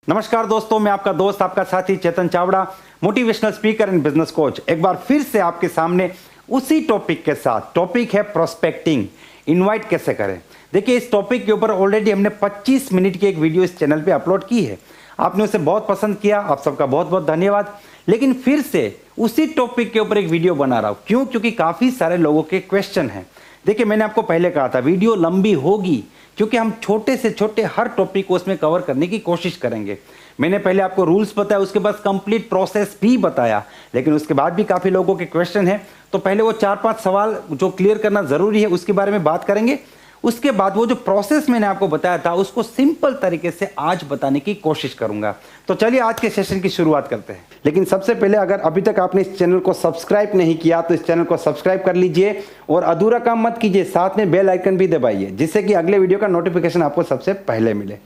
नमस्कार दोस्तों, मैं आपका दोस्त आपका साथी Chetan Chavda, motivational speaker and business coach, एक बार फिर से आपके सामने उसी टॉपिक के साथ। टॉपिक है प्रोस्पेक्टिंग, इनवाइट कैसे करें। देखिए, इस टॉपिक के ऊपर ऑलरेडी हमने 25 मिनट की एक वीडियो इस चैनल पे अपलोड की है। आपने उसे बहुत पसंद किया, आप सबका बहुत बहुत धन्यवाद। लेकिन फिर से उसी टॉपिक के ऊपर एक वीडियो बना रहा हूँ। क्यों? क्योंकि काफ़ी सारे लोगों के क्वेश्चन हैं। देखिए, मैंने आपको पहले कहा था वीडियो लंबी होगी क्योंकि हम छोटे से छोटे हर टॉपिक को उसमें कवर करने की कोशिश करेंगे। मैंने पहले आपको रूल्स बताया, उसके बाद कंप्लीट प्रोसेस भी बताया, लेकिन उसके बाद भी काफ़ी लोगों के क्वेश्चन हैं। तो पहले वो 4-5 सवाल जो क्लियर करना ज़रूरी है उसके बारे में बात करेंगे। उसके बाद वो जो प्रोसेस मैंने आपको बताया था उसको सिंपल तरीके से आज बताने की कोशिश करूंगा। तो चलिए आज के सेशन की शुरुआत करते हैं। लेकिन सबसे पहले, अगर अभी तक आपने इस चैनल को सब्सक्राइब नहीं किया तो इस चैनल को सब्सक्राइब कर लीजिए और अधूरा काम मत कीजिए, साथ में बेल आइकन भी दबाइए जिससे कि अगले वीडियो का नोटिफिकेशन आपको सबसे पहले मिले।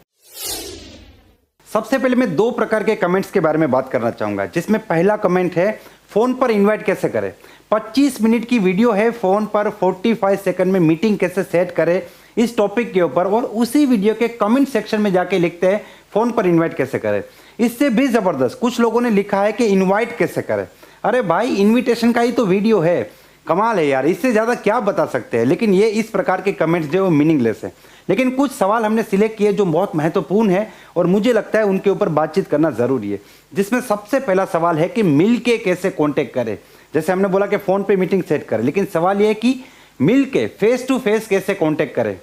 सबसे पहले मैं 2 प्रकार के कमेंट्स के बारे में बात करना चाहूंगा, जिसमें पहला कमेंट है फोन पर इनवाइट कैसे करें। 25 मिनट की वीडियो है, फोन पर 45 सेकंड में मीटिंग कैसे सेट करें, इस टॉपिक के ऊपर। और उसी वीडियो के कमेंट सेक्शन में जाके लिखते हैं फोन पर इनवाइट कैसे करें। इससे भी जबरदस्त कुछ लोगों ने लिखा है कि इनवाइट कैसे करें। अरे भाई, इनविटेशन का ही तो वीडियो है, कमाल है यार, इससे ज़्यादा क्या बता सकते हैं। लेकिन ये इस प्रकार के कमेंट्स जो वो मीनिंगलेस है। लेकिन कुछ सवाल हमने सिलेक्ट किए जो बहुत महत्वपूर्ण है और मुझे लगता है उनके ऊपर बातचीत करना ज़रूरी है। जिसमें सबसे पहला सवाल है कि मिल के कैसे कॉन्टेक्ट करें। जैसे हमने बोला कि फ़ोन पे मीटिंग सेट करें, लेकिन सवाल ये है कि मिल के फेस टू फेस कैसे कॉन्टेक्ट करें।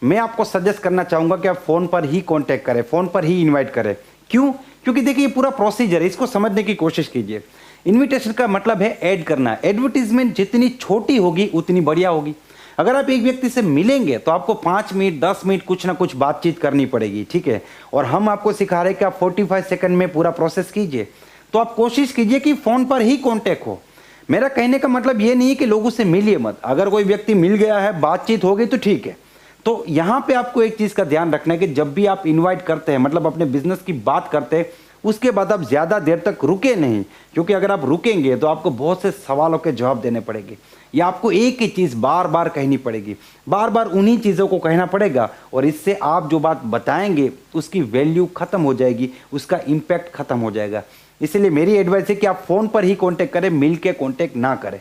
मैं आपको सजेस्ट करना चाहूँगा कि आप फ़ोन पर ही कॉन्टेक्ट करें, फ़ोन पर ही इन्वाइट करें। क्यों? क्योंकि देखिए, ये पूरा प्रोसीजर है, इसको समझने की कोशिश कीजिए। इन्विटेशन का मतलब है ऐड करना। एडवर्टीजमेंट जितनी छोटी होगी उतनी बढ़िया होगी। अगर आप एक व्यक्ति से मिलेंगे तो आपको 5 मिनट 10 मिनट कुछ ना कुछ बातचीत करनी पड़ेगी, ठीक है। और हम आपको सिखा रहे हैं कि आप 45 सेकंड में पूरा प्रोसेस कीजिए। तो आप कोशिश कीजिए कि फ़ोन पर ही कॉन्टैक्ट हो। मेरा कहने का मतलब ये नहीं है कि लोगों से मिलिए मत। अगर कोई व्यक्ति मिल गया है, बातचीत हो गई तो ठीक है। तो यहाँ पे आपको एक चीज़ का ध्यान रखना है कि जब भी आप इनवाइट करते हैं, मतलब अपने बिजनेस की बात करते हैं, उसके बाद आप ज़्यादा देर तक रुके नहीं। क्योंकि अगर आप रुकेंगे तो आपको बहुत से सवालों के जवाब देने पड़ेंगे, या आपको एक ही चीज़ बार बार कहनी पड़ेगी, बार बार उन्हीं चीज़ों को कहना पड़ेगा। और इससे आप जो बात बताएंगे उसकी वैल्यू ख़त्म हो जाएगी, उसका इम्पैक्ट ख़त्म हो जाएगा। इसलिए मेरी एडवाइस है कि आप फ़ोन पर ही कॉन्टेक्ट करें, मिल के कॉन्टेक्ट ना करें।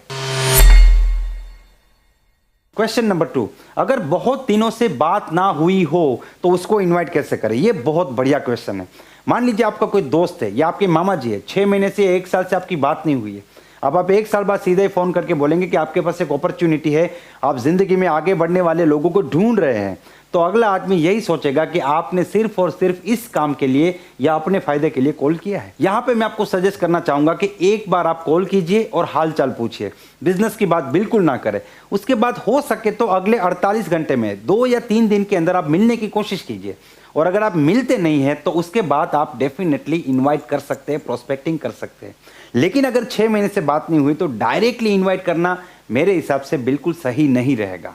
क्वेश्चन नंबर 2, अगर बहुत दिनों से बात ना हुई हो तो उसको इनवाइट कैसे करें। ये बहुत बढ़िया क्वेश्चन है। मान लीजिए आपका कोई दोस्त है या आपके मामा जी है, 6 महीने से 1 साल से आपकी बात नहीं हुई है। अब आप 1 साल बाद सीधे ही फ़ोन करके बोलेंगे कि आपके पास एक अपॉर्चुनिटी है, आप ज़िंदगी में आगे बढ़ने वाले लोगों को ढूंढ रहे हैं। तो अगला आदमी यही सोचेगा कि आपने सिर्फ और सिर्फ इस काम के लिए या अपने फ़ायदे के लिए कॉल किया है। यहाँ पे मैं आपको सजेस्ट करना चाहूँगा कि एक बार आप कॉल कीजिए और हाल चाल पूछिए। बिजनेस की बात बिल्कुल ना करें। उसके बाद हो सके तो अगले 48 घंटे में 2 या 3 दिन के अंदर आप मिलने की कोशिश कीजिए। और अगर आप मिलते नहीं हैं तो उसके बाद आप डेफिनेटली इन्वाइट कर सकते हैं, प्रोस्पेक्टिंग कर सकते हैं। लेकिन अगर 6 महीने से बात नहीं हुई तो डायरेक्टली इन्वाइट करना मेरे हिसाब से बिल्कुल सही नहीं रहेगा।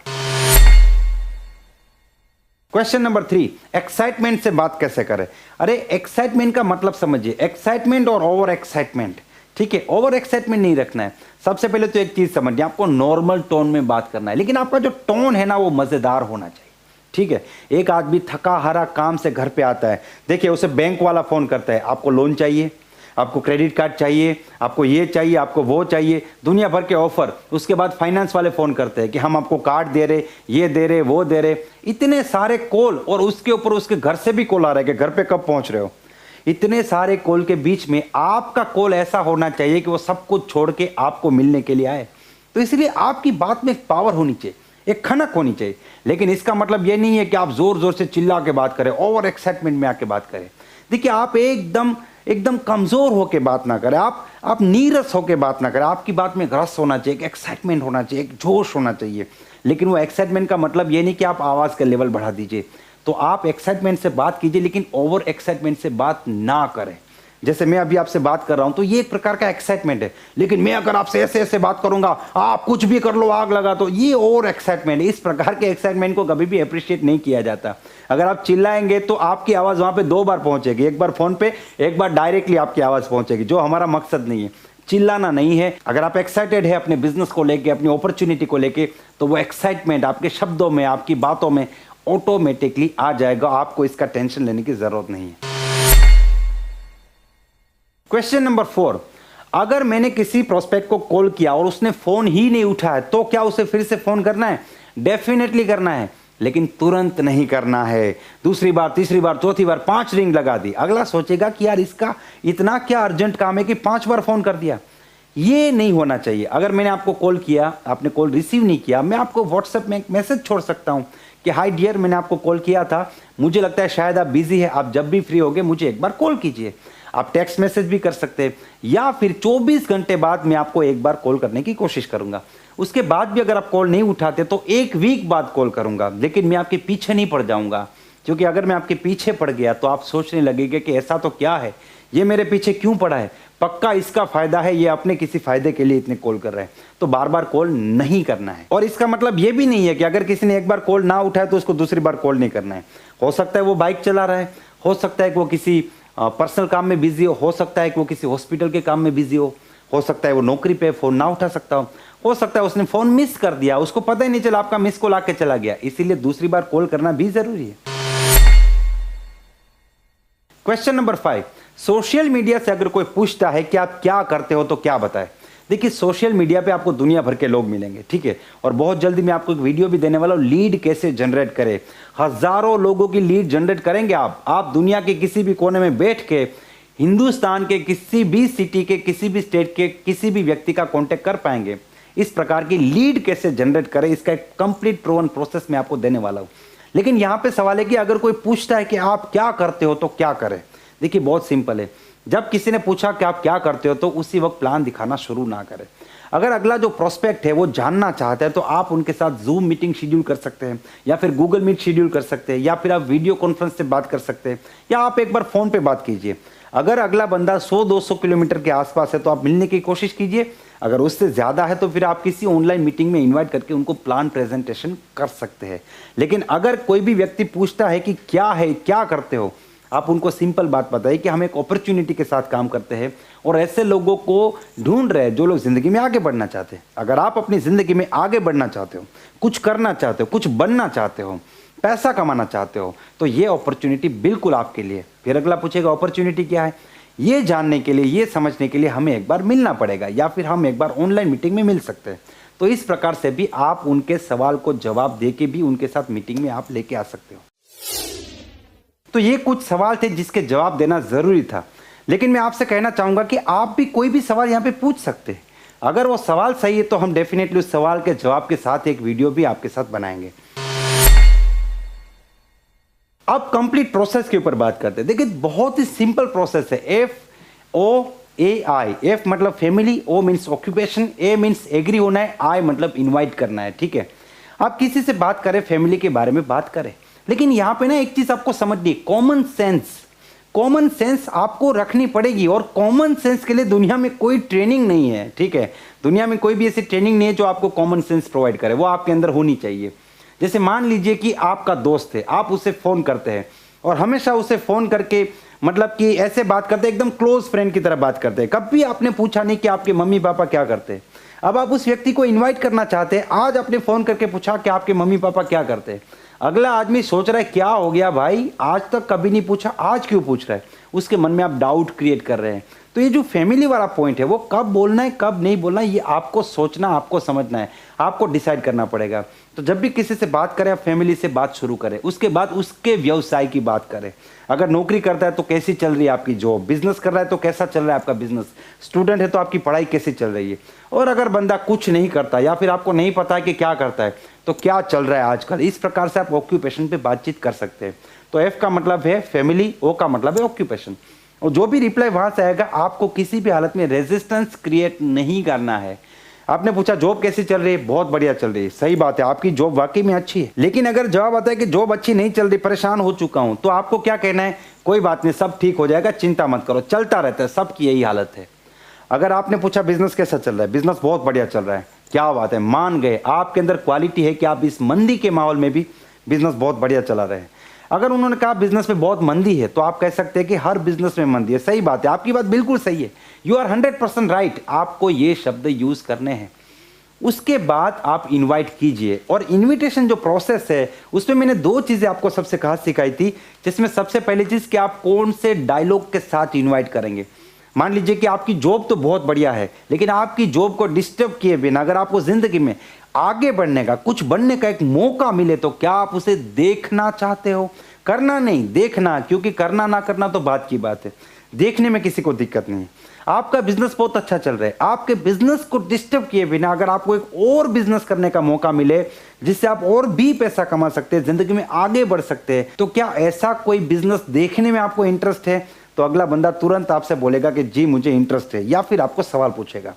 क्वेश्चन नंबर 3, एक्साइटमेंट से बात कैसे करें। अरे एक्साइटमेंट का मतलब समझिए, एक्साइटमेंट और ओवर एक्साइटमेंट, ठीक है। ओवर एक्साइटमेंट नहीं रखना है। सबसे पहले तो एक चीज समझिए, आपको नॉर्मल टोन में बात करना है, लेकिन आपका जो टोन है ना वो मजेदार होना चाहिए, ठीक है। एक आदमी थका हारा काम से घर पे आता है, देखिए उसे बैंक वाला फोन करता है, आपको लोन चाहिए, आपको क्रेडिट कार्ड चाहिए, आपको ये चाहिए, आपको वो चाहिए, दुनिया भर के ऑफर। उसके बाद फाइनेंस वाले फ़ोन करते हैं कि हम आपको कार्ड दे रहे, ये दे रहे, वो दे रहे, इतने सारे कॉल। और उसके ऊपर उसके घर से भी कॉल आ रहा है कि घर पे कब पहुंच रहे हो। इतने सारे कॉल के बीच में आपका कॉल ऐसा होना चाहिए कि वो सब कुछ छोड़ के आपको मिलने के लिए आए। तो इसलिए आपकी बात में एक पावर होनी चाहिए, एक खनक होनी चाहिए। लेकिन इसका मतलब ये नहीं है कि आप जोर जोर से चिल्ला के बात करें, ओवर एक्साइटमेंट में आके बात करें। देखिए, आप एकदम कमज़ोर होकर बात ना करें, आप नीरस होकर बात ना करें। आपकी बात में रस होना चाहिए, एक एक्साइटमेंट होना चाहिए, एक जोश होना चाहिए। लेकिन वो एक्साइटमेंट का मतलब ये नहीं कि आप आवाज़ का लेवल बढ़ा दीजिए। तो आप एक्साइटमेंट से बात कीजिए, लेकिन ओवर एक्साइटमेंट से बात ना करें। जैसे मैं अभी आपसे बात कर रहा हूं तो ये एक प्रकार का एक्साइटमेंट है, लेकिन मैं अगर आपसे ऐसे ऐसे बात करूंगा, आप कुछ भी कर लो, आग लगा, तो ये और एक्साइटमेंट है। इस प्रकार के एक्साइटमेंट को कभी भी अप्रिशिएट नहीं किया जाता। अगर आप चिल्लाएंगे तो आपकी आवाज़ वहां पे 2 बार पहुंचेगी, एक बार फोन पे, एक बार डायरेक्टली आपकी आवाज़ पहुंचेगी, जो हमारा मकसद नहीं है। चिल्लाना नहीं है। अगर आप एक्साइटेड है अपने बिजनेस को लेके, अपनी अपॉर्चुनिटी को लेके, तो वो एक्साइटमेंट आपके शब्दों में, आपकी बातों में ऑटोमेटिकली आ जाएगा। आपको इसका टेंशन लेने की जरूरत नहीं है। क्वेश्चन नंबर 4, अगर मैंने किसी प्रोस्पेक्ट को कॉल किया और उसने फोन ही नहीं उठाया तो क्या उसे फिर से फोन करना है? डेफिनेटली करना है, लेकिन तुरंत नहीं करना है। दूसरी बार, तीसरी बार, चौथी बार 5 रिंग लगा दी, अगला सोचेगा कि यार इसका इतना क्या अर्जेंट काम है कि 5 बार फोन कर दिया। ये नहीं होना चाहिए। अगर मैंने आपको कॉल किया, आपने कॉल रिसीव नहीं किया, मैं आपको व्हाट्सएप में एक मैसेज छोड़ सकता हूं कि हाय डियर, मैंने आपको कॉल किया था, मुझे लगता है शायद आप बिजी है, आप जब भी फ्री होगे मुझे एक बार कॉल कीजिए। आप टेक्स्ट मैसेज भी कर सकते हैं, या फिर 24 घंटे बाद मैं आपको एक बार कॉल करने की कोशिश करूंगा। उसके बाद भी अगर आप कॉल नहीं उठाते तो 1 वीक बाद कॉल करूंगा, लेकिन मैं आपके पीछे नहीं पड़ जाऊंगा। क्योंकि अगर मैं आपके पीछे पड़ गया तो आप सोचने लगेंगे कि ऐसा तो क्या है, ये मेरे पीछे क्यों पड़ा है, पक्का इसका फायदा है, ये अपने किसी फायदे के लिए इतने कॉल कर रहे हैं। तो बार बार कॉल नहीं करना है। और इसका मतलब ये भी नहीं है कि अगर किसी ने एक बार कॉल ना उठाया तो उसको दूसरी बार कॉल नहीं करना है। हो सकता है वो बाइक चला रहा है, हो सकता है कि वो किसी पर्सनल काम में बिजी हो सकता है कि वो किसी हॉस्पिटल के काम में बिजी हो सकता है वो नौकरी पे फोन ना उठा सकता हो सकता है उसने फोन मिस कर दिया, उसको पता ही नहीं चला आपका मिस कॉल आके चला गया, इसीलिए दूसरी बार कॉल करना भी जरूरी है। क्वेश्चन नंबर 5, सोशल मीडिया से अगर कोई पूछता है कि आप क्या करते हो तो क्या बताएं? देखिए, सोशल मीडिया पे आपको दुनिया भर के लोग मिलेंगे, ठीक है, और बहुत जल्दी मैं आपको एक वीडियो भी देने वाला हूं, लीड कैसे जनरेट करें। हजारों लोगों की लीड जनरेट करेंगे आप दुनिया के किसी भी कोने में बैठ के हिंदुस्तान के किसी भी सिटी के, किसी भी स्टेट के किसी भी व्यक्ति का कांटेक्ट कर पाएंगे। इस प्रकार की लीड कैसे जनरेट करें, इसका एक कंप्लीट प्रूवन प्रोसेस मैं आपको देने वाला हूं। लेकिन यहां पे सवाल है कि अगर कोई पूछता है कि आप क्या करते हो तो क्या करें? देखिए, बहुत सिंपल है। जब किसी ने पूछा कि आप क्या करते हो तो उसी वक्त प्लान दिखाना शुरू ना करें। अगर अगला जो प्रोस्पेक्ट है वो जानना चाहता है तो आप उनके साथ जूम मीटिंग शेड्यूल कर सकते हैं, या फिर गूगल मीट शेड्यूल कर सकते हैं, या फिर आप वीडियो कॉन्फ्रेंस से बात कर सकते हैं, या आप एक बार फोन पे बात कीजिए। अगर अगला बंदा 100-200 किलोमीटर के आसपास है तो आप मिलने की कोशिश कीजिए। अगर उससे ज्यादा है तो फिर आप किसी ऑनलाइन मीटिंग में इन्वाइट करके उनको प्लान प्रेजेंटेशन कर सकते हैं। लेकिन अगर कोई भी व्यक्ति पूछता है कि क्या है, क्या करते हो, आप उनको सिंपल बात बताइए कि हम एक अपॉर्चुनिटी के साथ काम करते हैं और ऐसे लोगों को ढूंढ रहे हैं जो लोग जिंदगी में आगे बढ़ना चाहते हैं। अगर आप अपनी जिंदगी में आगे बढ़ना चाहते हो, कुछ करना चाहते हो, कुछ बनना चाहते हो, पैसा कमाना चाहते हो, तो ये अपॉर्चुनिटी बिल्कुल आपके लिए। फिर अगला पूछेगा अपॉर्चुनिटी क्या है, ये जानने के लिए, ये समझने के लिए हमें एक बार मिलना पड़ेगा, या फिर हम एक बार ऑनलाइन मीटिंग में मिल सकते हैं। तो इस प्रकार से भी आप उनके सवाल को जवाब दे के भी उनके साथ मीटिंग में आप लेके आ सकते हो। तो ये कुछ सवाल थे जिसके जवाब देना जरूरी था, लेकिन मैं आपसे कहना चाहूंगा कि आप भी कोई भी सवाल यहाँ पे पूछ सकते हैं। अगर वो सवाल सही है तो हम डेफिनेटली उस सवाल के जवाब के साथ एक वीडियो भी आपके साथ बनाएंगे। अब कंप्लीट प्रोसेस के ऊपर बात करते हैं। देखिए, बहुत ही सिंपल प्रोसेस है। FOAI, F मतलब family, O means occupation, A means agree होना है, I मतलब इनवाइट करना है, ठीक है। आप किसी से बात करें, फैमिली के बारे में बात करें, लेकिन यहां पे ना एक चीज आपको समझनी, कॉमन सेंस आपको रखनी पड़ेगी। और कॉमन सेंस के लिए दुनिया में कोई ट्रेनिंग नहीं है, ठीक है। दुनिया में कोई भी ऐसी ट्रेनिंग नहीं है जो आपको कॉमन सेंस प्रोवाइड करे, वो आपके अंदर होनी चाहिए। जैसे मान लीजिए कि आपका दोस्त है, आप उसे फोन करते हैं और हमेशा उसे फोन करके मतलब कि ऐसे बात करते हैं, एकदम क्लोज फ्रेंड की तरह बात करते हैं। कभी आपने पूछा नहीं कि आपके मम्मी पापा क्या करते हैं। अब आप उस व्यक्ति को इन्वाइट करना चाहते हैं, आज आपने फोन करके पूछा कि आपके मम्मी पापा क्या करते हैं। अगला आदमी सोच रहा है क्या हो गया भाई, आज तक कभी नहीं पूछा, आज क्यों पूछ रहा है। उसके मन में आप डाउट क्रिएट कर रहे हैं। तो ये जो फैमिली वाला पॉइंट है, वो कब बोलना है कब नहीं बोलना है, ये आपको सोचना, आपको समझना है, आपको डिसाइड करना पड़ेगा। तो जब भी किसी से बात करें, आप फैमिली से बात शुरू करें, उसके बाद उसके व्यवसाय की बात करें। अगर नौकरी करता है तो कैसी चल रही है आपकी जॉब, बिजनेस कर रहा है तो कैसा चल रहा है आपका बिजनेस, स्टूडेंट है तो आपकी पढ़ाई कैसी चल रही है। और अगर बंदा कुछ नहीं करता या फिर आपको नहीं पता है कि क्या करता है तो क्या चल रहा है आजकल, इस प्रकार से आप ऑक्यूपेशन पे बातचीत कर सकते हैं। तो एफ का मतलब है फैमिली, ओ का मतलब है ऑक्यूपेशन। और जो भी रिप्लाई वहां से आएगा, आपको किसी भी हालत में रेजिस्टेंस क्रिएट नहीं करना है। आपने पूछा जॉब कैसी चल रही है, बहुत बढ़िया चल रही है, सही बात है, आपकी जॉब वाकई में अच्छी है। लेकिन अगर जवाब आता है कि जॉब अच्छी नहीं चल रही, परेशान हो चुका हूं, तो आपको क्या कहना है, कोई बात नहीं, सब ठीक हो जाएगा, चिंता मत करो, चलता रहता है, सबकी यही हालत है। अगर आपने पूछा बिजनेस कैसा चल रहा है, बिजनेस बहुत बढ़िया चल रहा है, क्या बात है, मान गए, आपके अंदर क्वालिटी है कि आप इस मंदी के माहौल में भी बिजनेस बहुत बढ़िया चला रहे हैं। अगर उन्होंने कहा बिजनेस में बहुत मंदी है, तो आप कह सकते हैं कि हर बिजनेस में मंदी है, सही बात है, आपकी बात बिल्कुल सही है, यू आर 100% राइट, आपको ये शब्द यूज करने हैं। उसके बाद आप इनवाइट कीजिए। और इनविटेशन जो प्रोसेस है, उसमें मैंने दो चीजें आपको सबसे खास सिखाई थी, जिसमें सबसे पहली चीज कि आप कौन से डायलॉग के साथ इनवाइट करेंगे। मान लीजिए कि आपकी जॉब तो बहुत बढ़िया है, लेकिन आपकी जॉब को डिस्टर्ब किए बिना अगर आपको जिंदगी में आगे बढ़ने का, कुछ बनने का एक मौका मिले, तो क्या आप उसे देखना चाहते हो? करना नहीं, देखना, क्योंकि करना ना करना तो बात की बात है, देखने में किसी को दिक्कत नहीं है। आपका बिजनेस बहुत अच्छा चल रहा है, आपके बिजनेस को डिस्टर्ब किए बिना अगर आपको एक और बिजनेस करने का मौका मिले जिससे आप और भी पैसा कमा सकते हैं, जिंदगी में आगे बढ़ सकते हैं, तो क्या ऐसा कोई बिजनेस देखने में आपको इंटरेस्ट है? तो अगला बंदा तुरंत आपसे बोलेगा कि जी मुझे इंटरेस्ट है, या फिर आपको सवाल पूछेगा।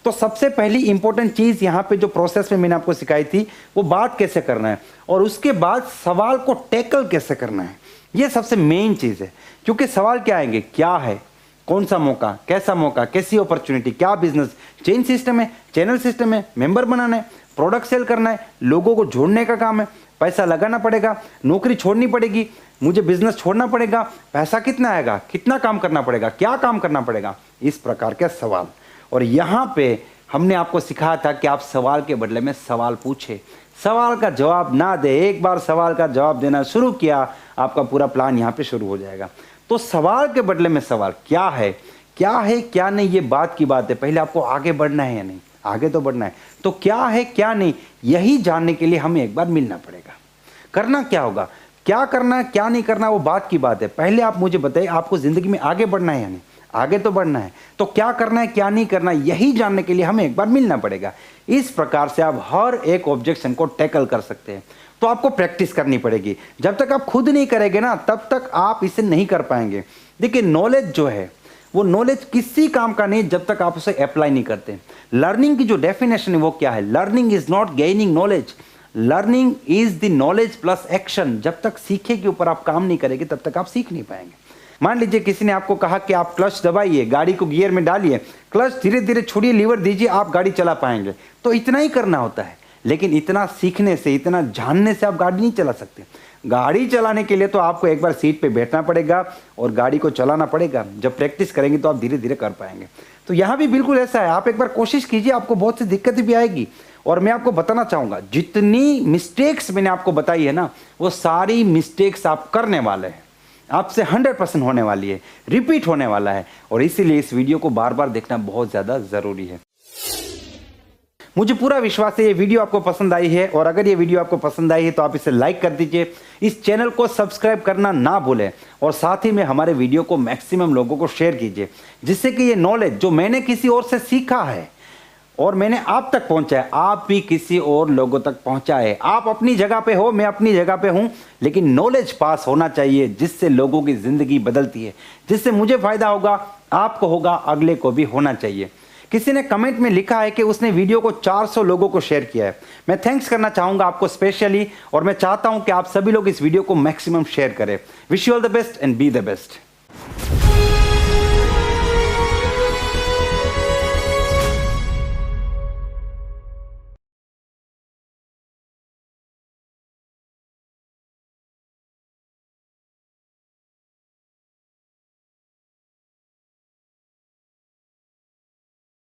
तो सबसे पहली इंपॉर्टेंट चीज यहाँ पे जो प्रोसेस में मैंने आपको सिखाई थी, वो बात कैसे करना है और उसके बाद सवाल को टैकल कैसे करना है, ये सबसे मेन चीज है। क्योंकि सवाल क्या आएंगे, क्या है, कौन सा मौका, कैसी अपॉर्चुनिटी, क्या बिजनेस, चेन सिस्टम है, चैनल सिस्टम है, मेंबर बनाना है, प्रोडक्ट सेल करना है, लोगों को जोड़ने का काम है, पैसा लगाना पड़ेगा, नौकरी छोड़नी पड़ेगी, मुझे बिजनेस छोड़ना पड़ेगा, पैसा कितना आएगा, कितना काम करना पड़ेगा, क्या काम करना पड़ेगा, इस प्रकार के सवाल। और यहाँ पे हमने आपको सिखाया था कि आप सवाल के बदले में सवाल पूछे, सवाल का जवाब ना दे। एक बार सवाल का जवाब देना शुरू किया, आपका पूरा प्लान यहाँ पे शुरू हो जाएगा। तो सवाल के बदले में सवाल, क्या है क्या नहीं, ये बात की बात है। पहले आपको आगे बढ़ना है या नहीं, आगे तो बढ़ना है, तो क्या है क्या नहीं, यही जानने के लिए हमें एक बार मिलना पड़ेगा। करना क्या होगा, क्या करना है क्या नहीं करना, वो बात की बात है। पहले आप मुझे बताइए, आपको जिंदगी में आगे बढ़ना है या नहीं, आगे तो बढ़ना है, तो क्या करना है क्या नहीं करना, यही जानने के लिए हमें एक बार मिलना पड़ेगा। इस प्रकार से आप हर एक ऑब्जेक्शन को टैकल कर सकते हैं। तो आपको प्रैक्टिस करनी पड़ेगी। जब तक आप खुद नहीं करेंगे ना, तब तक आप इसे नहीं कर पाएंगे। देखिए, नॉलेज जो है वो नॉलेज किसी काम का नहीं जब तक आप उसे अप्लाई नहीं करते। लर्निंग की जो डेफिनेशन है वो क्या है, learning is not gaining knowledge, learning is the knowledge plus action. जब तक सीखे के ऊपर आप काम नहीं करेंगे तब तक आप सीख नहीं पाएंगे। मान लीजिए किसी ने आपको कहा कि आप क्लच दबाइए, गाड़ी को गियर में डालिए, क्लच धीरे धीरे छोड़िए, लीवर दीजिए, आप गाड़ी चला पाएंगे। तो इतना ही करना होता है, लेकिन इतना सीखने से, इतना जानने से आप गाड़ी नहीं चला सकते। गाड़ी चलाने के लिए तो आपको एक बार सीट पे बैठना पड़ेगा और गाड़ी को चलाना पड़ेगा। जब प्रैक्टिस करेंगे तो आप धीरे धीरे कर पाएंगे। तो यहाँ भी बिल्कुल ऐसा है, आप एक बार कोशिश कीजिए, आपको बहुत सी दिक्कतें भी आएगी। और मैं आपको बताना चाहूँगा, जितनी मिस्टेक्स मैंने आपको बताई है ना, वो सारी मिस्टेक्स आप करने वाले हैं, आपसे 100% होने वाली है, रिपीट होने वाला है। और इसीलिए इस वीडियो को बार बार देखना बहुत ज़्यादा ज़रूरी है। मुझे पूरा विश्वास है ये वीडियो आपको पसंद आई है, और अगर ये वीडियो आपको पसंद आई है तो आप इसे लाइक कर दीजिए, इस चैनल को सब्सक्राइब करना ना भूलें, और साथ ही में हमारे वीडियो को मैक्सिमम लोगों को शेयर कीजिए, जिससे कि ये नॉलेज जो मैंने किसी और से सीखा है और मैंने आप तक पहुंचाया, आप भी किसी और लोगों तक पहुंचाए। आप अपनी जगह पे हो, मैं अपनी जगह पे हूं, लेकिन नॉलेज पास होना चाहिए जिससे लोगों की जिंदगी बदलती है, जिससे मुझे फायदा होगा, आपको होगा, अगले को भी होना चाहिए। किसी ने कमेंट में लिखा है कि उसने वीडियो को 400 लोगों को शेयर किया है। मैं थैंक्स करना चाहूंगा आपको स्पेशली, और मैं चाहता हूं कि आप सभी लोग इस वीडियो को मैक्सिमम शेयर करें। Wish you all the best and be the best.